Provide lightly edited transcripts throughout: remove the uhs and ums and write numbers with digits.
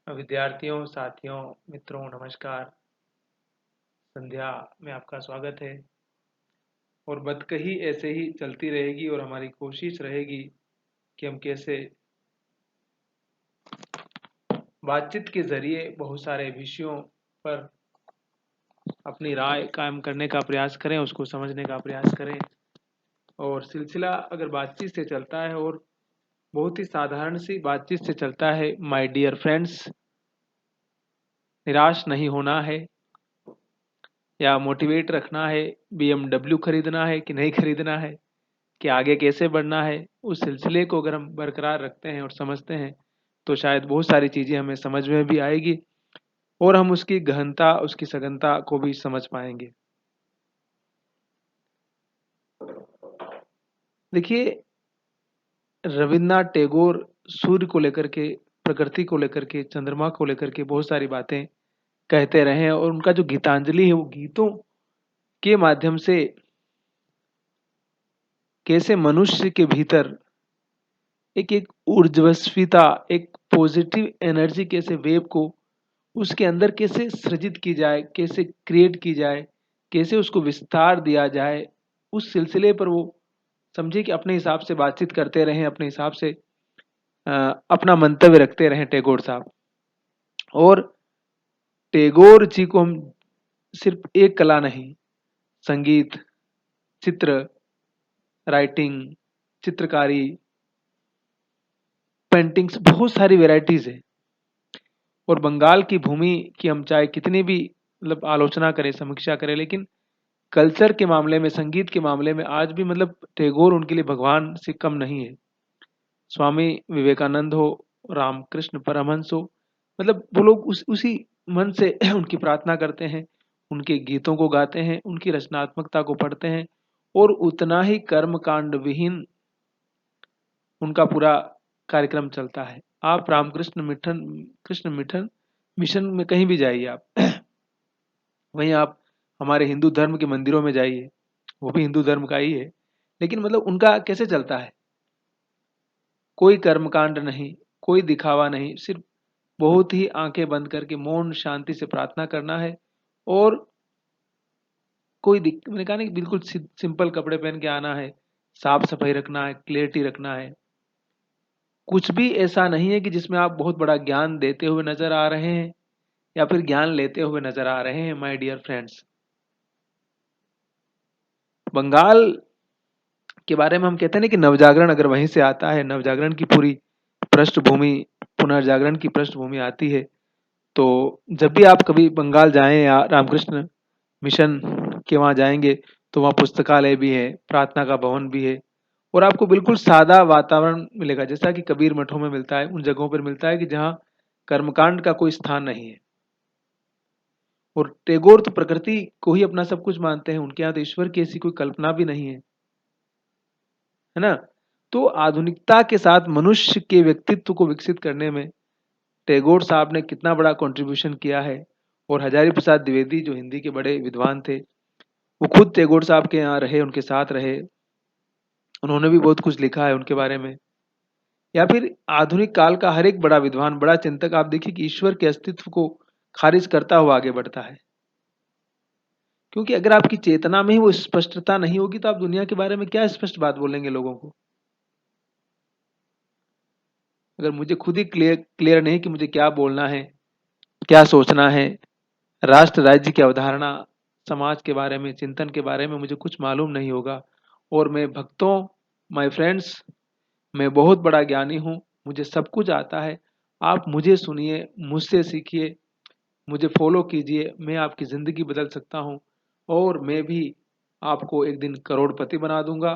विद्यार्थियों, साथियों, मित्रों, नमस्कार। संध्या में आपका स्वागत है। और बदकही ऐसे ही चलती रहेगी और हमारी कोशिश रहेगी कि हम कैसे बातचीत के ज़रिए बहुत सारे विषयों पर अपनी राय कायम करने का प्रयास करें, उसको समझने का प्रयास करें। और सिलसिला अगर बातचीत से चलता है और बहुत ही साधारण सी बातचीत से चलता है। माय डियर फ्रेंड्स, निराश नहीं होना है या मोटिवेट रखना है, BMW खरीदना है कि नहीं खरीदना है, कि आगे कैसे बढ़ना है, उस सिलसिले को अगर हम बरकरार रखते हैं और समझते हैं तो शायद बहुत सारी चीज़ें हमें समझ में भी आएगी और हम उसकी गहनता, उसकी सघनता को भी समझ पाएंगे। देखिए, रविन्द्रनाथ टैगोर सूर्य को लेकर के, प्रकृति को लेकर के, चंद्रमा को लेकर के बहुत सारी बातें कहते रहे हैं और उनका जो गीतांजलि है वो गीतों के माध्यम से कैसे मनुष्य के भीतर एक एक ऊर्जस्विता, एक पॉजिटिव एनर्जी कैसे वेव को उसके अंदर कैसे सृजित की जाए, कैसे क्रिएट की जाए, कैसे उसको विस्तार दिया जाए, उस सिलसिले पर वो समझिए कि अपने हिसाब से बातचीत करते रहें, अपने हिसाब से अपना मंतव्य रखते रहें टैगोर साहब। और टैगोर जी को हम सिर्फ एक कला नहीं, संगीत, चित्र, राइटिंग, चित्रकारी, पेंटिंग्स, बहुत सारी वेराइटीज है। और बंगाल की भूमि की हम चाहे कितनी भी मतलब आलोचना करें, समीक्षा करें, लेकिन कल्चर के मामले में, संगीत के मामले में आज भी मतलब टैगोर उनके लिए भगवान से कम नहीं है। स्वामी विवेकानंद हो, रामकृष्ण परमहंस हो, मतलब वो लोग उसी मन से उनकी प्रार्थना करते हैं, उनके गीतों को गाते हैं, उनकी रचनात्मकता को पढ़ते हैं और उतना ही कर्म कांड विहीन उनका पूरा कार्यक्रम चलता है। आप रामकृष्ण मिठन, कृष्ण मिठन मिशन में कहीं भी जाइए आप, वहीं आप हमारे हिंदू धर्म के मंदिरों में जाइए, वो भी हिंदू धर्म का ही है, लेकिन मतलब उनका कैसे चलता है, कोई कर्मकांड नहीं, कोई दिखावा नहीं, सिर्फ बहुत ही आंखें बंद करके मौन शांति से प्रार्थना करना है। और मैंने कहा ना कि बिल्कुल सिंपल कपड़े पहन के आना है, साफ सफाई रखना है, क्लियरिटी रखना है। कुछ भी ऐसा नहीं है कि जिसमें आप बहुत बड़ा ज्ञान देते हुए नजर आ रहे हैं या फिर ज्ञान लेते हुए नजर आ रहे हैं। माय डियर फ्रेंड्स, बंगाल के बारे में हम कहते हैं ना कि नवजागरण अगर वहीं से आता है, नवजागरण की पूरी पृष्ठभूमि, पुनर्जागरण की पृष्ठभूमि आती है। तो जब भी आप कभी बंगाल जाएं या रामकृष्ण मिशन के वहाँ जाएंगे तो वहाँ पुस्तकालय भी है, प्रार्थना का भवन भी है और आपको बिल्कुल सादा वातावरण मिलेगा, जैसा कि कबीर मठों में मिलता है, उन जगहों पर मिलता है कि जहाँ कर्मकांड का कोई स्थान नहीं है। और टैगोर तो प्रकृति को ही अपना सब कुछ मानते हैं, उनके यहाँ तो ईश्वर की ऐसी कोई कल्पना भी नहीं है ना। तो आधुनिकता के साथ मनुष्य के व्यक्तित्व को विकसित करने में टैगोर साहब ने कितना बड़ा कंट्रीब्यूशन किया है। और हजारी प्रसाद द्विवेदी जो हिंदी के बड़े विद्वान थे, वो खुद टैगोर साहब के यहाँ रहे, उनके साथ रहे, उन्होंने भी बहुत कुछ लिखा है उनके बारे में। या फिर आधुनिक काल का हर एक बड़ा विद्वान, बड़ा चिंतक, आप देखिए कि ईश्वर के अस्तित्व को खारिज करता हुआ आगे बढ़ता है। क्योंकि अगर आपकी चेतना में ही वो स्पष्टता नहीं होगी तो आप दुनिया के बारे में क्या स्पष्ट बात बोलेंगे लोगों को। अगर मुझे खुद ही क्लियर क्लियर नहीं कि मुझे क्या बोलना है, क्या सोचना है, राष्ट्र राज्य की अवधारणा, समाज के बारे में, चिंतन के बारे में मुझे कुछ मालूम नहीं होगा और मैं भक्तों, माय फ्रेंड्स, मैं बहुत बड़ा ज्ञानी हूँ, मुझे सब कुछ आता है, आप मुझे सुनिए, मुझसे सीखिए, मुझे फॉलो कीजिए, मैं आपकी ज़िंदगी बदल सकता हूँ और मैं भी आपको एक दिन करोड़पति बना दूंगा,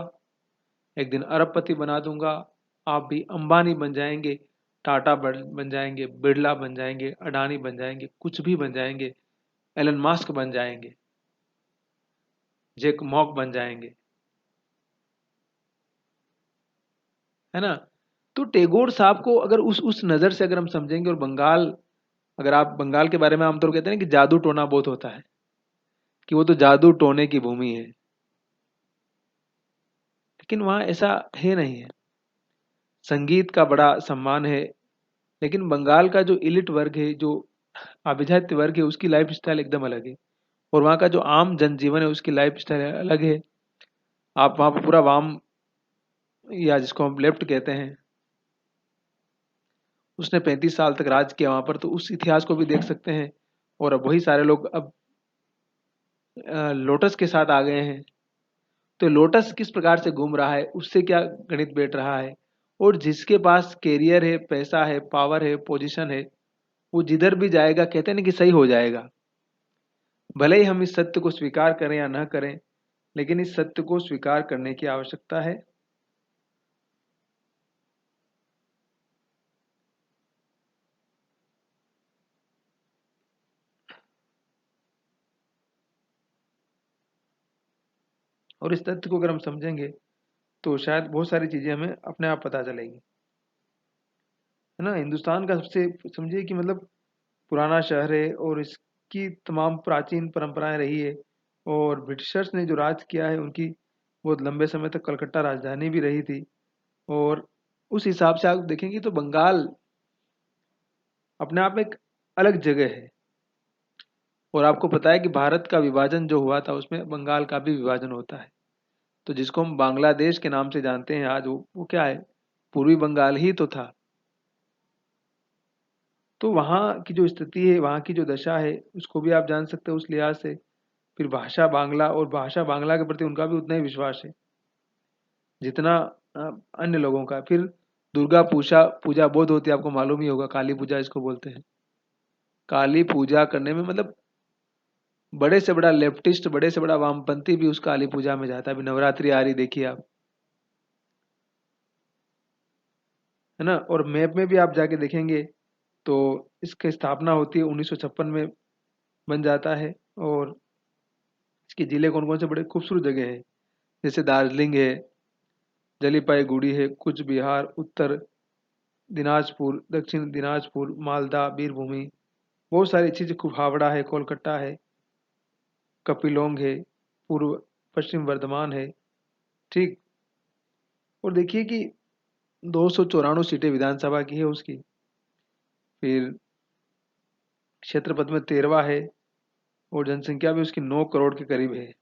एक दिन अरबपति बना दूंगा। आप भी अंबानी बन जाएंगे, टाटा बन जाएंगे, बिरला बन जाएंगे, अडानी बन जाएंगे, कुछ भी बन जाएंगे, एलन मास्क बन जाएंगे, जैक मॉक बन जाएंगे, है ना। तो टैगोर साहब को अगर उस नज़र से अगर हम समझेंगे, और बंगाल, अगर आप बंगाल के बारे में आमतौर कहते हैं कि जादू टोना बहुत होता है, कि वो तो जादू टोने की भूमि है, लेकिन वहाँ ऐसा है नहीं है। संगीत का बड़ा सम्मान है, लेकिन बंगाल का जो इलिट वर्ग है, जो अभिजात्य वर्ग है, उसकी लाइफ स्टाइल एकदम अलग है। और वहाँ का जो आम जनजीवन है उसकी लाइफ स्टाइल अलग है। आप वहाँ पर पूरा वाम, या जिसको हम लेफ्ट कहते हैं, उसने 35 साल तक राज किया वहां पर, तो उस इतिहास को भी देख सकते हैं। और अब वही सारे लोग अब लोटस के साथ आ गए हैं। तो लोटस किस प्रकार से घूम रहा है, उससे क्या गणित बैठ रहा है। और जिसके पास कैरियर है, पैसा है, पावर है, पोजीशन है, वो जिधर भी जाएगा कहते हैं ना कि सही हो जाएगा। भले ही हम इस सत्य को स्वीकार करें या न करें, लेकिन इस सत्य को स्वीकार करने की आवश्यकता है। और इस तथ्य को अगर हम समझेंगे तो शायद बहुत सारी चीजें हमें अपने आप पता चलेंगी। है ना, हिंदुस्तान का सबसे समझिए कि मतलब पुराना शहर है और इसकी तमाम प्राचीन परंपराएं रही है। और ब्रिटिशर्स ने जो राज किया है, उनकी बहुत लंबे समय तक कलकत्ता राजधानी भी रही थी। और उस हिसाब से आप देखेंगे तो बंगाल अपने आप में एक अलग जगह है। और आपको पता है कि भारत का विभाजन जो हुआ था उसमें बंगाल का भी विभाजन होता है। तो जिसको हम बांग्लादेश के नाम से जानते हैं आज, वो क्या है, पूर्वी बंगाल ही तो था। तो वहाँ की जो स्थिति है, वहाँ की जो दशा है, उसको भी आप जान सकते हो उस लिहाज से। फिर भाषा बांग्ला, और भाषा बांग्ला के प्रति उनका भी उतना ही विश्वास है जितना अन्य लोगों का। फिर दुर्गा पूजा पूजा बहुत होती है, आपको मालूम ही होगा, काली पूजा इसको बोलते हैं। काली पूजा करने में मतलब बड़े से बड़ा लेफ्टिस्ट, बड़े से बड़ा वामपंथी भी उस काली पूजा में जाता है। अभी नवरात्रि आ रही, देखिए आप, है ना। और मैप में भी आप जाके देखेंगे तो इसकी स्थापना होती है 1956 में, बन जाता है। और इसके जिले कौन कौन से बड़े खूबसूरत जगह है, जैसे दार्जिलिंग है, जलीपाईगुड़ी है, कुछ बिहार, उत्तर दिनाजपुर, दक्षिण दिनाजपुर, मालदा, बीरभूमि, बहुत सारी चीजें, खूब हावड़ा है, कोलकाता है, कपिलोंग है, पूर्व पश्चिम वर्धमान है। ठीक। और देखिए कि 294 सीटें विधानसभा की है उसकी। फिर क्षेत्रफल में 13वां है, और जनसंख्या भी उसकी 9 करोड़ के करीब है।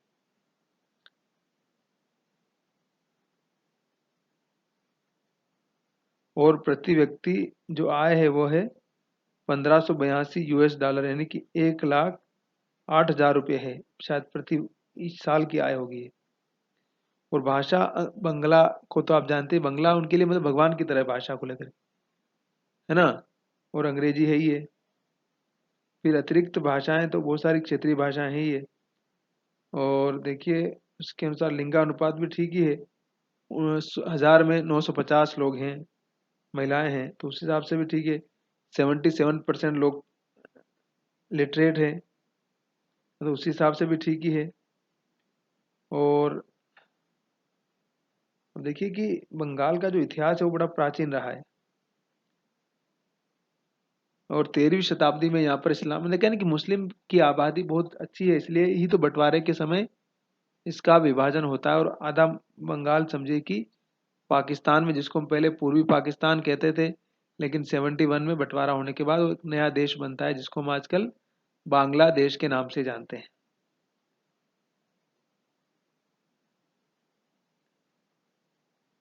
और प्रति व्यक्ति जो आय है वो है 1582 US डॉलर, यानी कि 1,08,000 रुपये है शायद प्रति इस साल की आय होगी। और भाषा बंगला को तो आप जानते हैं, बंगला उनके लिए मतलब भगवान की तरह है भाषा को लेकर, है ना। और अंग्रेजी है ही है। फिर अतिरिक्त भाषाएं तो बहुत सारी क्षेत्रीय भाषाएं हैं ही है। और देखिए उसके अनुसार लिंगानुपात भी ठीक ही है। 1000 में 950 लोग हैं, महिलाएं हैं, तो उस हिसाब से भी ठीक है। 77% लोग लिटरेट हैं, तो उस हिसाब से भी ठीक ही है। और अब देखिए कि बंगाल का जो इतिहास है वो बड़ा प्राचीन रहा है। और 13वीं शताब्दी में यहाँ पर इस्लाम, मैंने कहा ना कि मुस्लिम की आबादी बहुत अच्छी है, इसलिए ही तो बंटवारे के समय इसका विभाजन होता है। और आधा बंगाल समझिए कि पाकिस्तान में, जिसको हम पहले पूर्वी पाकिस्तान कहते थे, लेकिन 71 में बंटवारा होने के बाद वो एक नया देश बनता है जिसको हम आजकल बांग्लादेश के नाम से जानते हैं।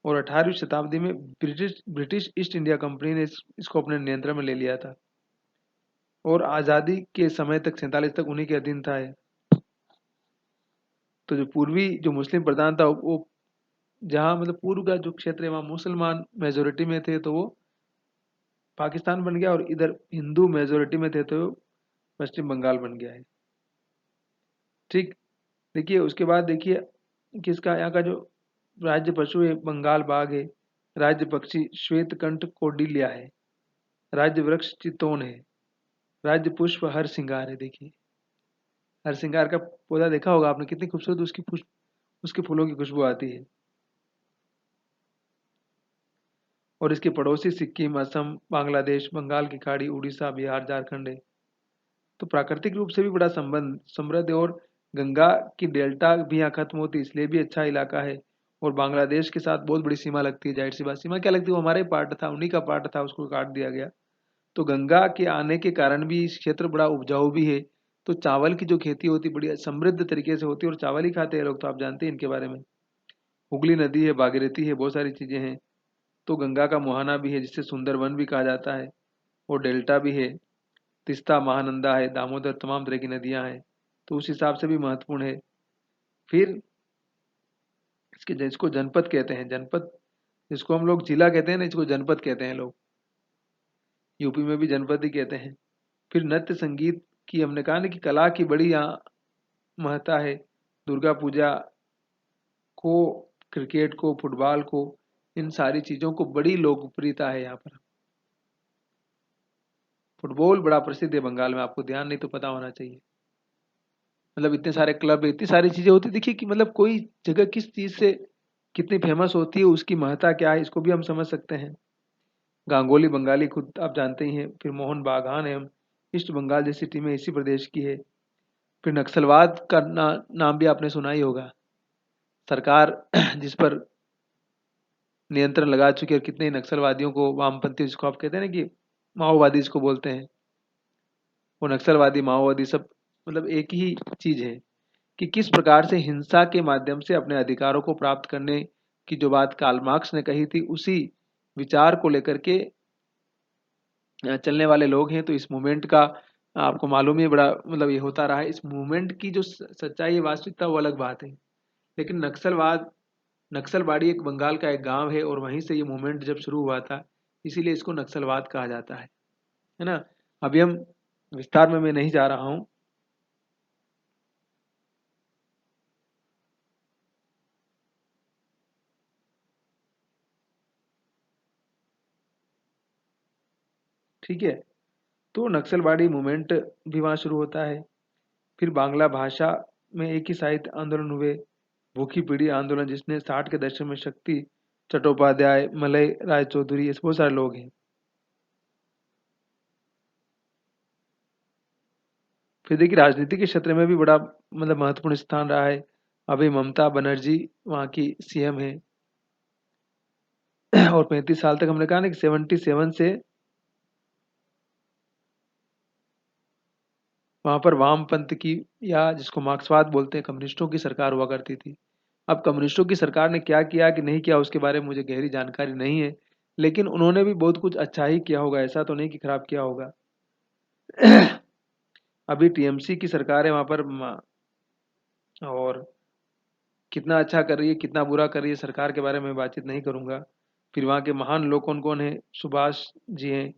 और 18वीं शताब्दी में British British east India company ने इसको अपने नियंत्रण में ले लिया था। और आज़ादी के समय तक 47 तक उन्हीं के अधीन था ये। तो जो पूर्वी जो मुस्लिम प्रधान था वो, जहाँ मतलब पूर्व का जो क्षेत्र है वहाँ मुसलमान मेजोरिटी में थे, तो वो पाकिस्तान बन गया। और इधर हिंदू मेजोरिटी में थे, तो पश्चिम बंगाल बन गया है। ठीक। देखिए उसके बाद देखिए किसका, यहाँ का जो राज्य पशु है बंगाल बाघ है, राज्य पक्षी श्वेतकंठ कौडिल्या है, राज्य वृक्ष चितौन है, राज्य पुष्प हर सिंगार है। देखिए हर सिंगार का पौधा देखा होगा आपने, कितनी खूबसूरत उसकी पुष्प, उसके फूलों की खुशबू आती है। और इसके पड़ोसी सिक्किम, असम, बांग्लादेश, बंगाल की खाड़ी, उड़ीसा, बिहार, झारखंड है। तो प्राकृतिक रूप से भी बड़ा संबंध समृद्ध है। और गंगा की डेल्टा भी यहाँ खत्म होती है, इसलिए भी अच्छा इलाका है। और बांग्लादेश के साथ बहुत बड़ी सीमा लगती है, जाहिर सी बात। सीमा क्या लगती है, वो हमारा ही पार्ट था, उन्हीं का पार्ट था, उसको काट दिया गया। तो गंगा के आने के कारण भी इस क्षेत्र बड़ा उपजाऊ भी है। तो चावल की जो खेती होती है बड़ी समृद्ध तरीके से होती है और चावल ही खाते हैं लोग, तो आप जानते हैं इनके बारे में। हुगली नदी है, भागीरथी है, बहुत सारी चीजें हैं। तो गंगा का मुहाना भी है जिसे सुंदरवन भी कहा जाता है, और डेल्टा भी है, तिस्ता, महानंदा है, दामोदर, तमाम तरह की नदियां हैं। तो उस हिसाब से भी महत्वपूर्ण है। फिर इसके जिसको जनपद कहते हैं, जनपद जिसको हम लोग जिला कहते हैं ना, इसको जनपद कहते हैं लोग, यूपी में भी जनपद ही कहते हैं। फिर नृत्य संगीत की हमने कहा ना कि कला की बड़ी यहाँ महत्ता है। दुर्गा पूजा को, क्रिकेट को, फुटबॉल को, इन सारी चीजों को बड़ी लोकप्रियता है यहाँ पर। फुटबॉल बड़ा प्रसिद्ध है बंगाल में, आपको ध्यान नहीं तो पता होना चाहिए। मतलब इतने सारे क्लब, इतनी सारी चीजें होती, देखिए कि मतलब कोई जगह किस चीज से कितनी फेमस होती है, उसकी महत्ता क्या है, इसको भी हम समझ सकते हैं। गांगोली बंगाली खुद आप जानते ही हैं। फिर मोहन बागान है, ईस्ट बंगाल जैसी टीमें इसी प्रदेश की है। फिर नक्सलवाद का नाम भी आपने सुना ही होगा। सरकार जिस पर नियंत्रण लगा चुकी है, और कितने ही नक्सलवादियों को, वामपंथी जिसको आप कहते हैं ना कि माओवादी जिसको बोलते हैं, वो नक्सलवादी माओवादी सब मतलब एक ही चीज है कि किस प्रकार से हिंसा के माध्यम से अपने अधिकारों को प्राप्त करने की जो बात कार्ल मार्क्स ने कही थी, उसी विचार को लेकर के चलने वाले लोग हैं। तो इस मूवमेंट का आपको मालूम ही है, बड़ा मतलब ये होता रहा है। इस मूवमेंट की जो सच्चाई है, वास्तविकता, वो अलग बात है। लेकिन नक्सलबाड़ी एक बंगाल का एक गांव है, और वहीं से ये मूवमेंट जब शुरू हुआ था, इसीलिए इसको नक्सलवाद कहा जाता है ना। अभी हम विस्तार में मैं नहीं जा रहा हूं। ठीक है, तो नक्सलबाड़ी मूवमेंट भी वहां शुरू होता है। फिर बांग्ला भाषा में एक ही साहित्य आंदोलन हुए, भूखी पीढ़ी आंदोलन, जिसने 60 के दशक में शक्ति चट्टोपाध्याय, मलय राय चौधरी, ऐसे बहुत सारे लोग हैं। फिर देखिए राजनीति के क्षेत्र में भी बड़ा मतलब महत्वपूर्ण स्थान रहा है। अभी ममता बनर्जी वहाँ की सीएम है, और 35 साल तक हमने कहा ना कि 77 से वहां पर वामपंथ की, या जिसको मार्क्सवाद बोलते हैं, कम्युनिस्टों की सरकार हुआ करती थी। अब कम्युनिस्टों की सरकार ने क्या किया कि नहीं किया, उसके बारे में मुझे गहरी जानकारी नहीं है, लेकिन उन्होंने भी बहुत कुछ अच्छा ही किया होगा, ऐसा तो नहीं कि खराब किया होगा। अभी टीएमसी की सरकार है वहां पर, और कितना अच्छा कर रही है कितना बुरा कर रही है सरकार के बारे में बातचीत नहीं करूंगा। फिर वहाँ के महान लोग कौन कौन है, सुभाष जी हैं,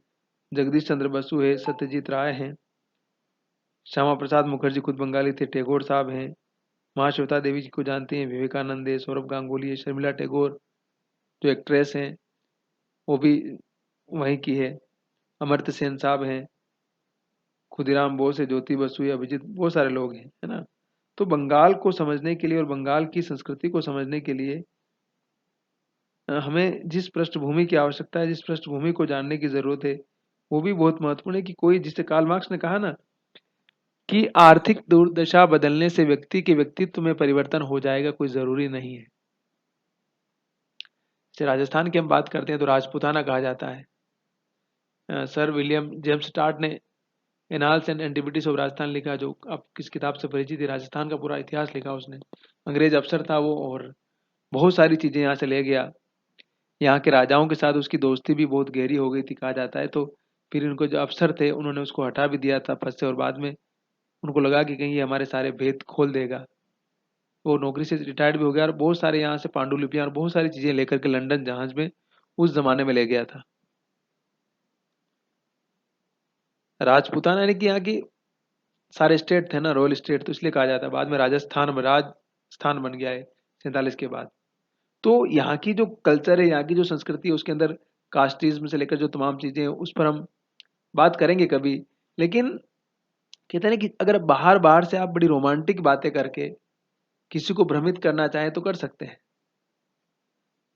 जगदीश चंद्र बसु है, सत्यजीत राय हैं, श्यामा प्रसाद मुखर्जी खुद बंगाली थे, टैगोर साहब हैं, महाश्वेता देवी जी को जानते हैं, विवेकानंद है, सौरभ गांगुली है, शर्मिला टैगोर जो एक्ट्रेस हैं वो भी वहीं की है, अमर्त्य सेन साहब हैं, खुदीराम बोस है, ज्योति बसु है, अभिजीत, बहुत सारे लोग हैं, है ना। तो बंगाल को समझने के लिए और बंगाल की संस्कृति को समझने के लिए हमें जिस पृष्ठभूमि की आवश्यकता है, जिस पृष्ठभूमि को जानने की जरूरत है, वो भी बहुत महत्वपूर्ण है। कि कोई, जिसे कार्ल मार्क्स ने कहा ना कि आर्थिक दुर्दशा बदलने से व्यक्ति के व्यक्तित्व में परिवर्तन हो जाएगा, कोई जरूरी नहीं है। जैसे राजस्थान की हम बात करते हैं तो राजपूताना कहा जाता है। सर विलियम जेम्स टार्ट ने एनाल्स एंड एंटिविटीज ऑफ राजस्थान लिखा, जो आप किस किताब से परिचित है, राजस्थान का पूरा इतिहास लिखा उसने। अंग्रेज अफसर था वो, और बहुत सारी चीजें यहाँ से ले गया। यहाँ के राजाओं के साथ उसकी दोस्ती भी बहुत गहरी हो गई थी कहा जाता है। तो फिर इनको जो अफसर थे उन्होंने उसको हटा भी दिया था पद से, और बाद में उनको लगा कि कहीं ये हमारे सारे भेद खोल देगा। वो नौकरी से रिटायर्ड भी हो गया, और बहुत सारे यहाँ से पांडुलिपियां और बहुत सारी चीजें लेकर के लंदन जहाज में उस जमाने में ले गया था। राजपूताना यानी कि यहाँ की सारे स्टेट थे ना, रॉयल स्टेट, तो इसलिए कहा जाता है। बाद में राजस्थान बन गया है 47 के बाद। तो यहाँ की जो कल्चर है, यहाँ की जो संस्कृति है, उसके अंदर कास्टिज्म से लेकर जो तमाम चीजें हैं, उस पर हम बात करेंगे कभी। लेकिन कहते हैं ना कि अगर बाहर बाहर से आप बड़ी रोमांटिक बातें करके किसी को भ्रमित करना चाहें तो कर सकते हैं।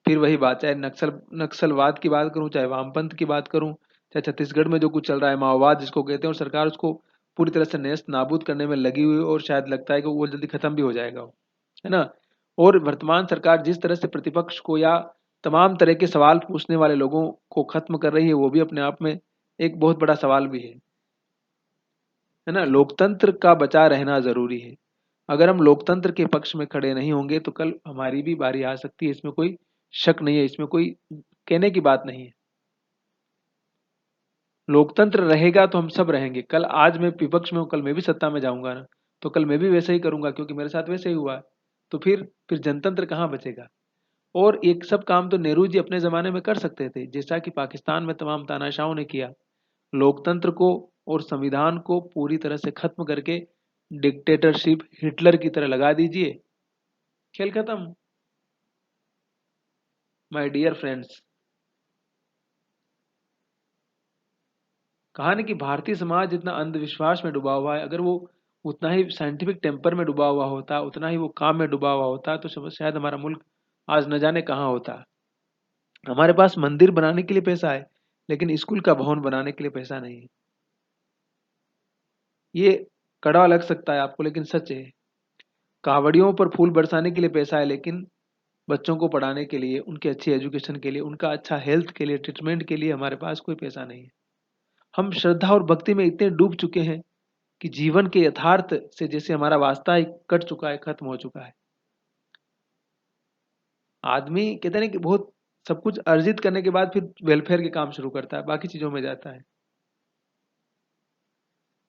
फिर वही बात, चाहे नक्सलवाद की बात करूं, चाहे वामपंथ की बात करूं, चाहे छत्तीसगढ़ में जो कुछ चल रहा है माओवाद जिसको कहते हैं, और सरकार उसको पूरी तरह से नेस्त नाबूद करने में लगी हुई, और शायद लगता है कि वो जल्दी खत्म भी हो जाएगा वो, है ना। और वर्तमान सरकार जिस तरह से प्रतिपक्ष को या तमाम तरह के सवाल पूछने वाले लोगों को खत्म कर रही है, वो भी अपने आप में एक बहुत बड़ा सवाल भी है ना। लोकतंत्र का बचा रहना जरूरी है। अगर हम लोकतंत्र के पक्ष में खड़े नहीं होंगे तो कल हमारी भी बारी आ सकती है, इसमें कोई शक नहीं है, इसमें कोई कहने की बात नहीं है। लोकतंत्र रहेगा तो हम सब रहेंगे। कल आज मैं विपक्ष में हूं, कल मैं भी सत्ता में जाऊंगा ना, तो कल मैं भी वैसे ही करूंगा, क्योंकि मेरे साथ वैसे ही हुआ है। तो फिर जनतंत्र कहाँ बचेगा। और एक सब काम तो नेहरू जी अपने जमाने में कर सकते थे, जैसा कि पाकिस्तान में तमाम तानाशाहों ने किया। लोकतंत्र को और संविधान को पूरी तरह से खत्म करके डिक्टेटरशिप हिटलर की तरह लगा दीजिए, खेल खत्म। माय डियर फ्रेंड्स, कहा ना कि भारतीय समाज जितना अंधविश्वास में डूबा हुआ है, अगर वो उतना ही साइंटिफिक टेम्पर में डूबा हुआ होता, उतना ही वो काम में डूबा हुआ होता, तो शायद हमारा मुल्क आज न जाने कहाँ होता। हमारे पास मंदिर बनाने के लिए पैसा है, लेकिन स्कूल का भवन बनाने के लिए पैसा नहीं है। ये कड़वा लग सकता है आपको, लेकिन सच है। कावड़ियों पर फूल बरसाने के लिए पैसा है, लेकिन बच्चों को पढ़ाने के लिए, उनके अच्छी एजुकेशन के लिए, उनका अच्छा हेल्थ के लिए, ट्रीटमेंट के लिए हमारे पास कोई पैसा नहीं है। हम श्रद्धा और भक्ति में इतने डूब चुके हैं कि जीवन के यथार्थ से जैसे हमारा वास्ता ही कट चुका है, खत्म हो चुका है। आदमी कहते हैं ना कि बहुत सब कुछ अर्जित करने के बाद फिर वेलफेयर के काम शुरू करता है, बाकी चीजों में जाता है।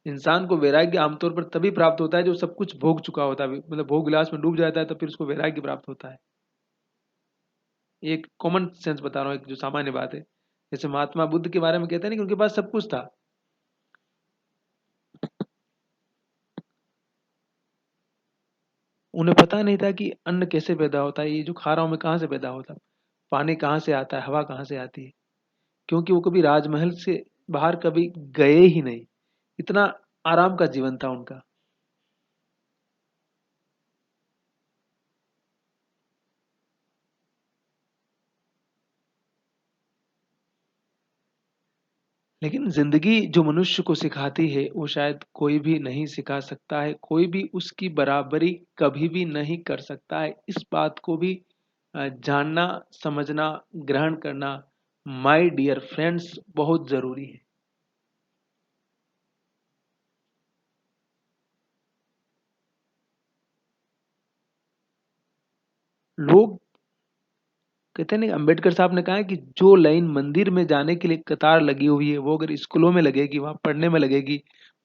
इंसान को वैराग्य आमतौर पर तभी प्राप्त होता है जो सब कुछ भोग चुका होता है, मतलब भोग विलास में डूब जाता है, तो फिर उसको वैराग्य प्राप्त होता है। एक कॉमन सेंस बता रहा हूँ, एक जो सामान्य बात है। जैसे महात्मा बुद्ध के बारे में कहते हैं ना कि उनके पास सब कुछ था, उन्हें पता नहीं था कि अन्न कैसे पैदा होता है, ये जो खा रहा हूं मैं कहाँ से पैदा होता है, पानी कहाँ से आता है, हवा कहाँ से आती है। क्योंकि वो कभी राजमहल से बाहर कभी गए ही नहीं, इतना आराम का जीवन था उनका। लेकिन जिंदगी जो मनुष्य को सिखाती है वो शायद कोई भी नहीं सिखा सकता है, कोई भी उसकी बराबरी कभी भी नहीं कर सकता है। इस बात को भी जानना, समझना, ग्रहण करना, माय डियर फ्रेंड्स, बहुत जरूरी है। लोग कहते हैं ना, अंबेडकर साहब ने कहा है कि जो लाइन मंदिर में जाने के लिए कतार लगी हुई है, वो अगर स्कूलों में लगेगी, वहां पढ़ने में लगेगी,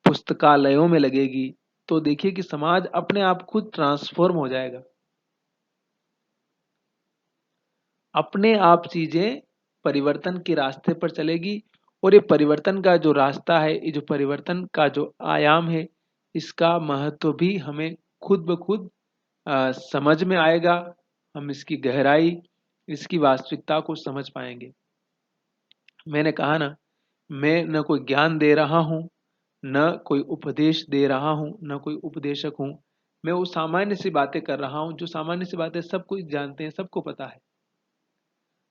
पुस्तकालयों में लगेगी, तो देखिए कि समाज अपने आप खुद ट्रांसफॉर्म हो जाएगा। अपने आप चीजें परिवर्तन के रास्ते पर चलेगी। और ये परिवर्तन का जो रास्ता है, ये जो परिवर्तन का जो आयाम है, इसका महत्व भी हमें खुद ब खुद समझ में आएगा। हम इसकी गहराई, इसकी वास्तविकता को समझ पाएंगे। मैंने कहा ना, मैं न कोई ज्ञान दे रहा हूं, न कोई उपदेश दे रहा हूं, न कोई उपदेशक हूं। मैं वो सामान्य सी बातें कर रहा हूं, जो सामान्य सी बातें सब कोई जानते हैं, सबको पता है।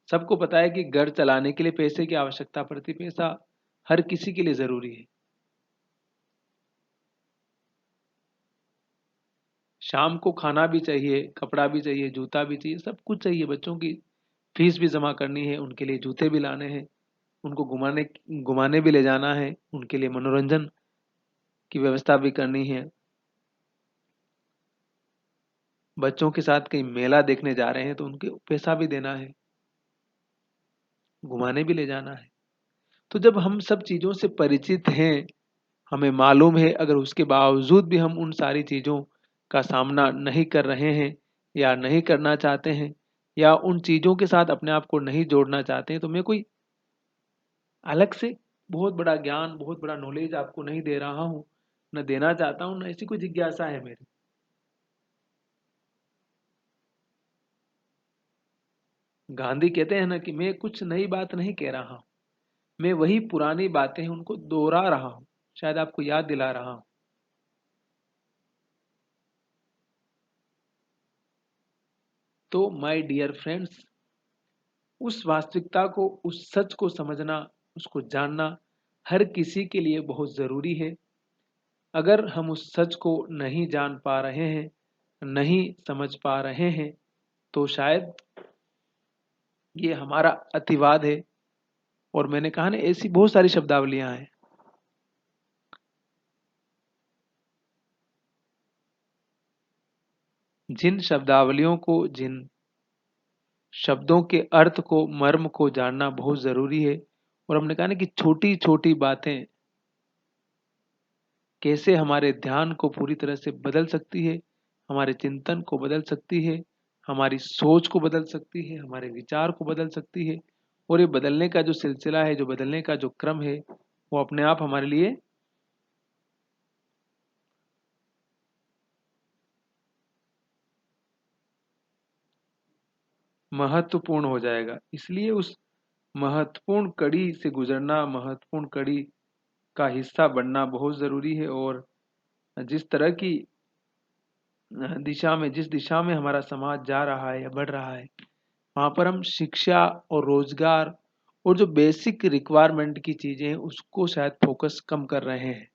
सबको पता है कि घर चलाने के लिए पैसे की आवश्यकता पड़ती है, पैसा हर किसी के लिए जरूरी है। शाम को खाना भी चाहिए, कपड़ा भी चाहिए, जूता भी चाहिए, सब कुछ चाहिए। बच्चों की फीस भी जमा करनी है, उनके लिए जूते भी लाने हैं, उनको घुमाने घुमाने भी ले जाना है, उनके लिए मनोरंजन की व्यवस्था भी करनी है। बच्चों के साथ कहीं मेला देखने जा रहे हैं तो उनके पैसा भी देना है, घुमाने भी ले जाना है। तो जब हम सब चीजों से परिचित हैं, हमें मालूम है, अगर उसके बावजूद भी हम उन सारी चीजों का सामना नहीं कर रहे हैं, या नहीं करना चाहते हैं, या उन चीजों के साथ अपने आप को नहीं जोड़ना चाहते हैं, तो मैं कोई अलग से बहुत बड़ा ज्ञान, बहुत बड़ा नॉलेज आपको नहीं दे रहा हूं, न देना चाहता हूं, न ऐसी कोई जिज्ञासा है मेरी। गांधी कहते हैं ना कि मैं कुछ नई बात नहीं कह रहा हूं, मैं वही पुरानी बातें हैं उनको दोहरा रहा हूं, शायद आपको याद दिला रहा हूं। तो माय डियर फ्रेंड्स, उस वास्तविकता को, उस सच को समझना, उसको जानना हर किसी के लिए बहुत जरूरी है। अगर हम उस सच को नहीं जान पा रहे हैं, नहीं समझ पा रहे हैं, तो शायद ये हमारा अतिवाद है, और मैंने कहा ना, ऐसी बहुत सारी शब्दावलियां हैं। जिन शब्दावलियों को, जिन शब्दों के अर्थ को, मर्म को जानना बहुत जरूरी है। और हमने कहा ना कि छोटी छोटी बातें कैसे हमारे ध्यान को पूरी तरह से बदल सकती है, हमारे चिंतन को बदल सकती है, हमारी सोच को बदल सकती है, हमारे विचार को बदल सकती है। और ये बदलने का जो सिलसिला है, जो बदलने का जो क्रम है, वो अपने आप हमारे लिए महत्वपूर्ण हो जाएगा। इसलिए उस महत्वपूर्ण कड़ी से गुजरना, महत्वपूर्ण कड़ी का हिस्सा बनना बहुत जरूरी है। और जिस तरह की दिशा में, जिस दिशा में हमारा समाज जा रहा है या बढ़ रहा है, वहां पर हम शिक्षा और रोजगार और जो बेसिक रिक्वायरमेंट की चीजें हैं उसको शायद फोकस कम कर रहे हैं।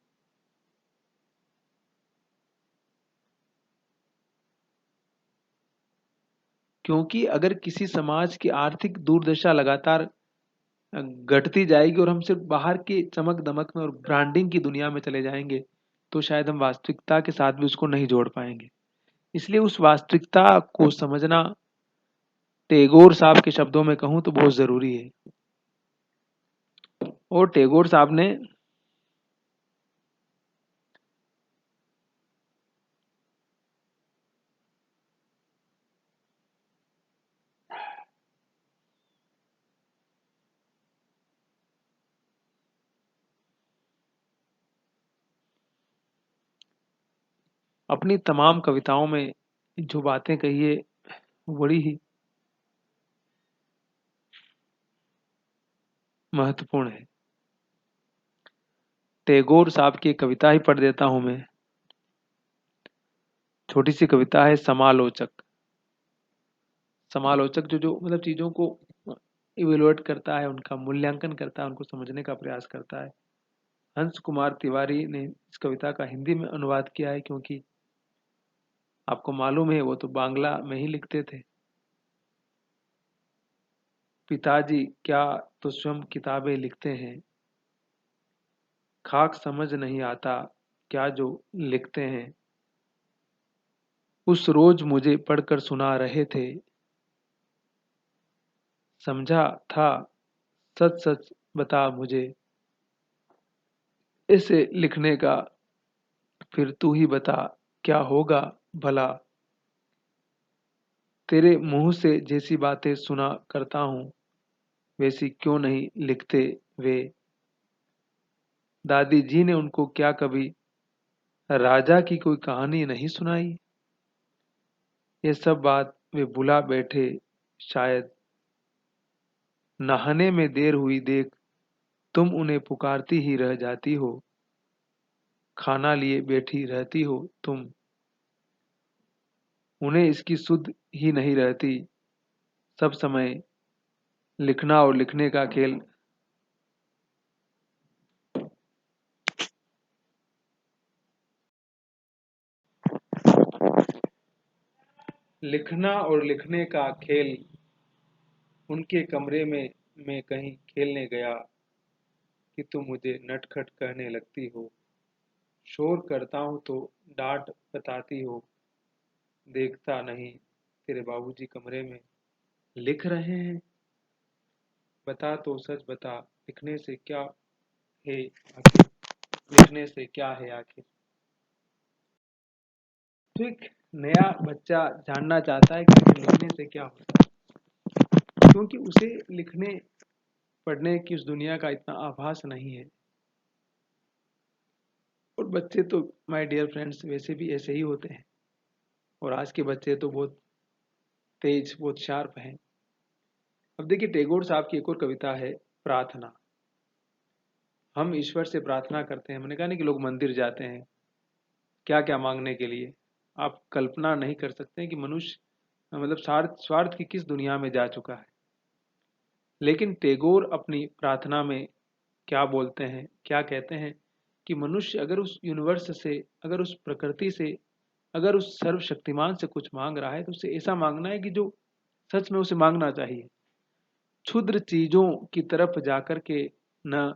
क्योंकि अगर किसी समाज की आर्थिक दुर्दशा लगातार घटती जाएगी और हम सिर्फ बाहर की चमक दमक में और ब्रांडिंग की दुनिया में चले जाएंगे, तो शायद हम वास्तविकता के साथ भी उसको नहीं जोड़ पाएंगे। इसलिए उस वास्तविकता को समझना, टैगोर साहब के शब्दों में कहूँ तो बहुत जरूरी है। और टैगोर साहब ने अपनी तमाम कविताओं में जो बातें कही है, वो बड़ी ही महत्वपूर्ण है। टैगोर साहब की एक कविता ही पढ़ देता हूं मैं। छोटी सी कविता है, समालोचक। समालोचक जो जो मतलब चीजों को इवेलुएट करता है, उनका मूल्यांकन करता है, उनको समझने का प्रयास करता है। हंस कुमार तिवारी ने इस कविता का हिंदी में अनुवाद किया है, क्योंकि आपको मालूम है वो तो बांग्ला में ही लिखते थे। पिताजी क्या तो स्वयं किताबें लिखते हैं, खाक समझ नहीं आता क्या जो लिखते हैं। उस रोज मुझे पढ़कर सुना रहे थे, समझा था सच सच बता मुझे, इसे लिखने का फिर तू ही बता क्या होगा भला। तेरे मुंह से जैसी बातें सुना करता हूँ, वैसी क्यों नहीं लिखते वे। दादी जी ने उनको क्या कभी राजा की कोई कहानी नहीं सुनाई। ये सब बात वे भुला बैठे शायद, नहाने में देर हुई देख तुम उन्हें पुकारती ही रह जाती हो। खाना लिए बैठी रहती हो तुम, उन्हें इसकी सुध ही नहीं रहती। सब समय लिखना और लिखने का खेल। लिखना और लिखने का खेल उनके कमरे में मैं कहीं खेलने गया कि तुम मुझे नटखट कहने लगती हो। शोर करता हूँ तो डांट बताती हो, देखता नहीं तेरे बाबूजी कमरे में लिख रहे हैं। बता तो सच बता, लिखने से क्या है आखिर, लिखने से क्या है आखिर। तो एक नया बच्चा जानना चाहता है कि आखिर लिखने से क्या होता है, क्योंकि उसे लिखने पढ़ने की उस दुनिया का इतना आभास नहीं है। और बच्चे तो, माय डियर फ्रेंड्स, वैसे भी ऐसे ही होते हैं। और आज के बच्चे तो बहुत तेज, बहुत शार्प हैं। अब देखिए, टैगोर साहब की एक और कविता है, प्रार्थना। हम ईश्वर से प्रार्थना करते हैं, मैंने कहा नहीं कि लोग मंदिर जाते हैं क्या क्या मांगने के लिए। आप कल्पना नहीं कर सकते कि मनुष्य मतलब स्वार्थ स्वार्थ की किस दुनिया में जा चुका है। लेकिन टैगोर अपनी प्रार्थना में क्या बोलते हैं, क्या कहते हैं कि मनुष्य अगर उस यूनिवर्स से, अगर उस प्रकृति से, अगर उस सर्वशक्तिमान से कुछ मांग रहा है, तो उसे ऐसा मांगना है कि जो सच में उसे मांगना चाहिए। क्षुद्र चीजों की तरफ जाकर के न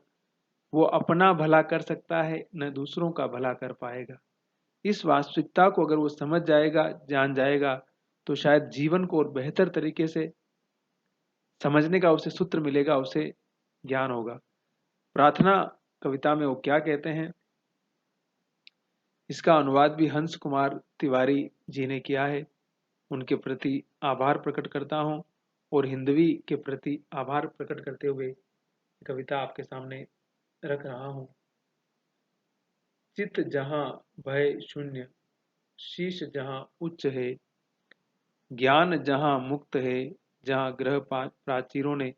वो अपना भला कर सकता है न दूसरों का भला कर पाएगा। इस वास्तविकता को अगर वो समझ जाएगा, जान जाएगा, तो शायद जीवन को और बेहतर तरीके से समझने का उसे सूत्र मिलेगा, उसे ज्ञान होगा। प्रार्थना कविता में वो क्या कहते हैं, इसका अनुवाद भी हंस कुमार तिवारी जी ने किया है। उनके प्रति आभार प्रकट करता हूँ और हिंदवी के प्रति आभार प्रकट करते हुए कविता आपके सामने रख रहा हूँ। चित जहाँ भय शून्य, शीश जहाँ उच्च है, ज्ञान जहाँ मुक्त है, जहाँ ग्रह प्राचीरों ने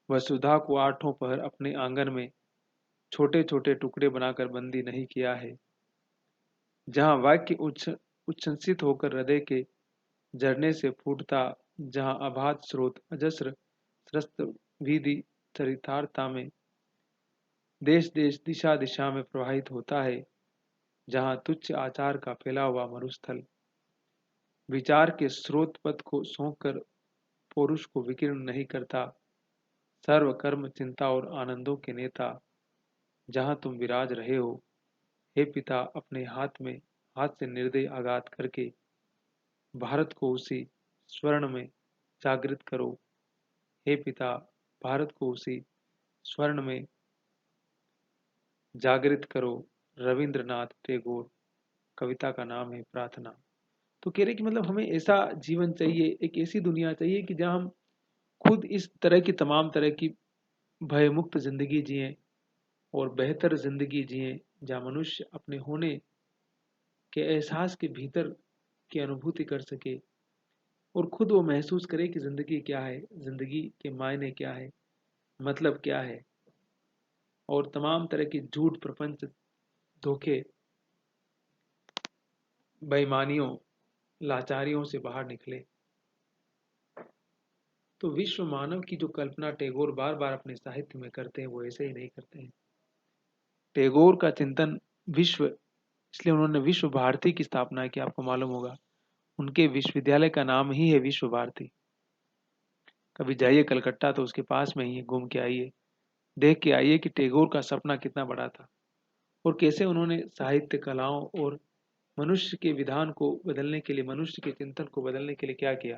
वसुधा को आठों पहर अपने आंगन में छोटे छोटे टुकड़े बनाकर बंदी नहीं किया है, जहाँ वाक्य उच्छ्वसित होकर हृदय के झरने से फूटता, जहाँ अबाध स्रोत अजस्र स्रस्त विधि चरितार्था में देश देश दिशा दिशा में प्रवाहित होता है, जहाँ तुच्छ आचार का फैला हुआ मरुस्थल विचार के स्रोत पथ को सोख कर पौरुष को विकीर्ण नहीं करता, सर्व कर्म चिंता और आनंदों के नेता जहाँ तुम विराज रहे हो, हे पिता अपने हाथ से निर्दय आघात करके भारत को उसी स्वर्ण में जागृत करो। हे पिता भारत को उसी स्वर्ण में जागृत करो। रविंद्रनाथ टैगोर। कविता का नाम है प्रार्थना। तो कह रहे कि मतलब हमें ऐसा जीवन चाहिए, एक ऐसी दुनिया चाहिए कि जहाँ हम खुद इस तरह की तमाम तरह की भयमुक्त जिंदगी जिए और बेहतर जिंदगी जिए, जहाँ मनुष्य अपने होने के एहसास के भीतर की अनुभूति कर सके और खुद वो महसूस करे कि जिंदगी क्या है, जिंदगी के मायने क्या है, मतलब क्या है, और तमाम तरह की झूठ प्रपंच धोखे बेईमानियों लाचारियों से बाहर निकले। तो विश्व मानव की जो कल्पना टैगोर बार बार अपने साहित्य में करते हैं वो ऐसे ही नहीं करते हैं। टैगोर का चिंतन विश्व, इसलिए उन्होंने विश्व भारती की स्थापना की। आपको मालूम होगा उनके विश्वविद्यालय का नाम ही है विश्व भारती। कभी जाइए कलकत्ता तो उसके पास में ही है, घूम के आइए, देख के आइए कि टैगोर का सपना कितना बड़ा था और कैसे उन्होंने साहित्य कलाओं और मनुष्य के विधान को बदलने के लिए, मनुष्य के चिंतन को बदलने के लिए क्या किया।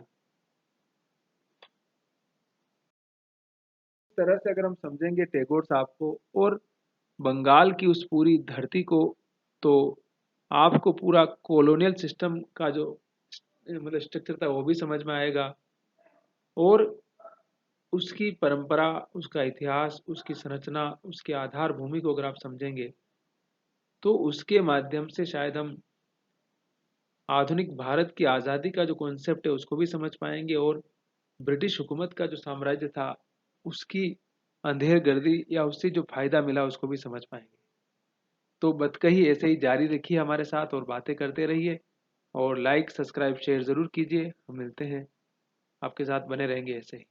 इस तरह से अगर हम समझेंगे टैगोर साहब को और बंगाल की उस पूरी धरती को, तो आपको पूरा कॉलोनियल सिस्टम का जो मतलब स्ट्रक्चर था वो भी समझ में आएगा और उसकी परंपरा, उसका इतिहास, उसकी संरचना, उसके आधार भूमि को अगर आप समझेंगे तो उसके माध्यम से शायद हम आधुनिक भारत की आज़ादी का जो कॉन्सेप्ट है उसको भी समझ पाएंगे और ब्रिटिश हुकूमत का जो साम्राज्य था उसकी अंधेरगर्दी या उससे जो फायदा मिला उसको भी समझ पाएंगे। तो बतकही ऐसे ही जारी रखिए हमारे साथ और बातें करते रहिए और लाइक सब्सक्राइब शेयर ज़रूर कीजिए। हम मिलते हैं, आपके साथ बने रहेंगे ऐसे ही।